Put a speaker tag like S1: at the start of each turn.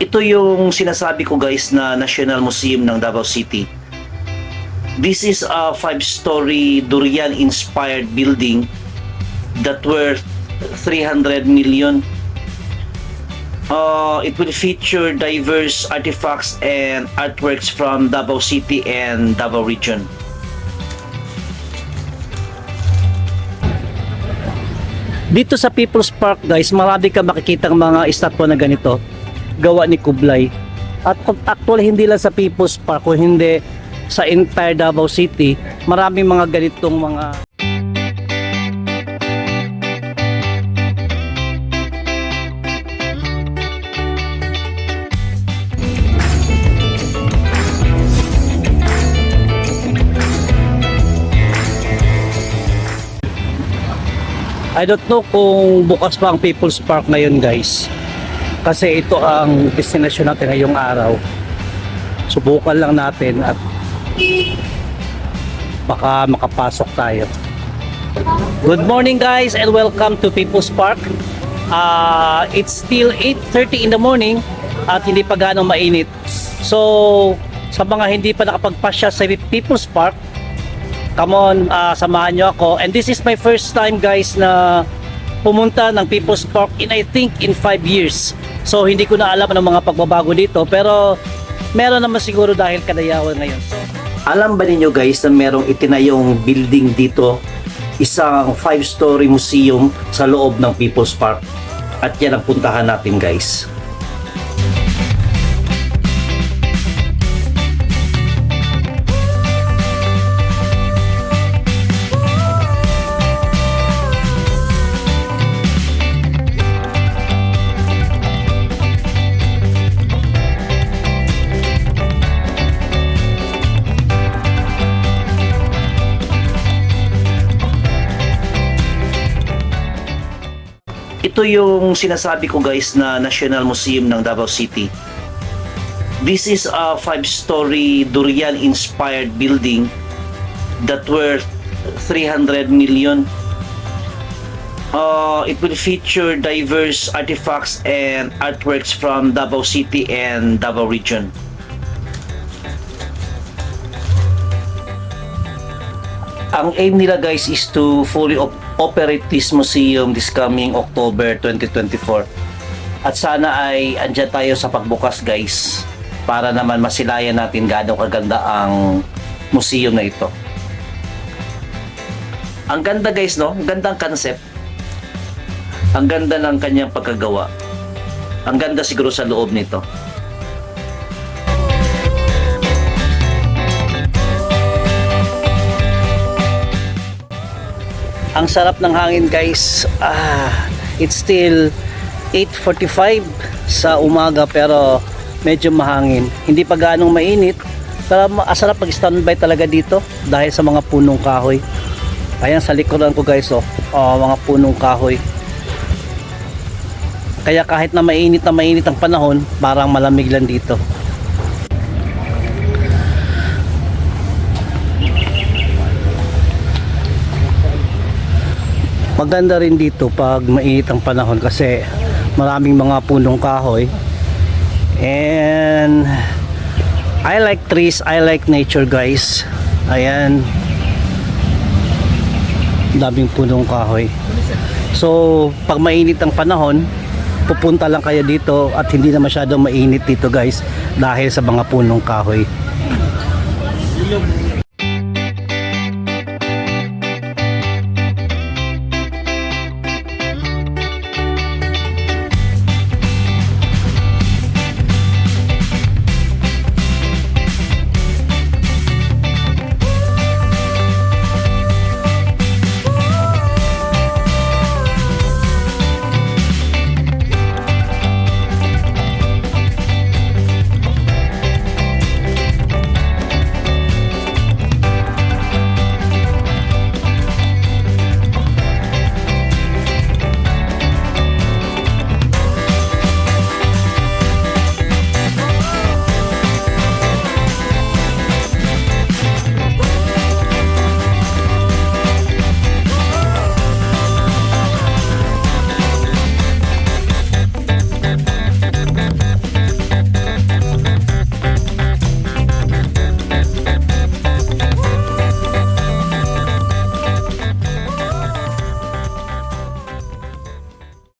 S1: Ito yung sinasabi ko guys na National Museum ng Davao City. This is a 5-story durian-inspired building that worth 300 million. It will feature diverse artifacts and artworks from Davao City and Davao region. Dito sa People's Park guys, marami ka makikitang mga estatwa na ganito, gawa ni Kublai. At actually hindi lang sa People's Park, kung hindi sa entire Davao City, maraming mga ganitong mga I don't know kung bukas pa ang People's Park ngayon guys, kasi ito ang destination natin ngayong araw. Subukan lang natin at baka makapasok tayo. Good morning guys and welcome to People's Park. It's still 8:30 in the morning at hindi pa gaano mainit. So sa mga hindi pa nakapagpasya sa People's Park, come on, samahan nyo ako. And this is my first time guys na pumunta ng People's Park in I think in 5 years. So hindi ko na alam ang mga pagbabago dito, pero meron naman siguro dahil kadayawan ngayon. So, alam ba ninyo guys na merong itinayong building dito, isang 5-story museum sa loob ng People's Park? At yan ang puntahan natin guys. Ito yung sinasabi ko guys na National Museum ng Davao City. This is a 5-story durian-inspired building that worth 300 million. It will feature diverse artifacts and artworks from Davao City and Davao region. Ang aim nila guys is to fully operate this museum this coming October 2024. At sana ay andyan tayo sa pagbukas guys, para naman masilayan natin gaano kaganda ang museum na ito. Ang ganda guys, no? Ang gandang concept. Ang ganda ng kanyang pagkagawa. Ang ganda siguro sa loob nito. Ang sarap ng hangin guys. It's still 8:45 sa umaga pero medyo mahangin. Hindi pa ganong mainit, pero masarap pag-standby talaga dito dahil sa mga punong kahoy. Ayan sa likuran ko guys, mga punong kahoy. Kaya kahit na mainit ang panahon, parang malamig lang dito. Maganda rin dito pag mainit ang panahon kasi maraming mga punong kahoy. And I like trees, I like nature guys. Ayan, daming punong kahoy. So pag mainit ang panahon, pupunta lang kayo dito at hindi na masyadong mainit dito guys dahil sa mga punong kahoy.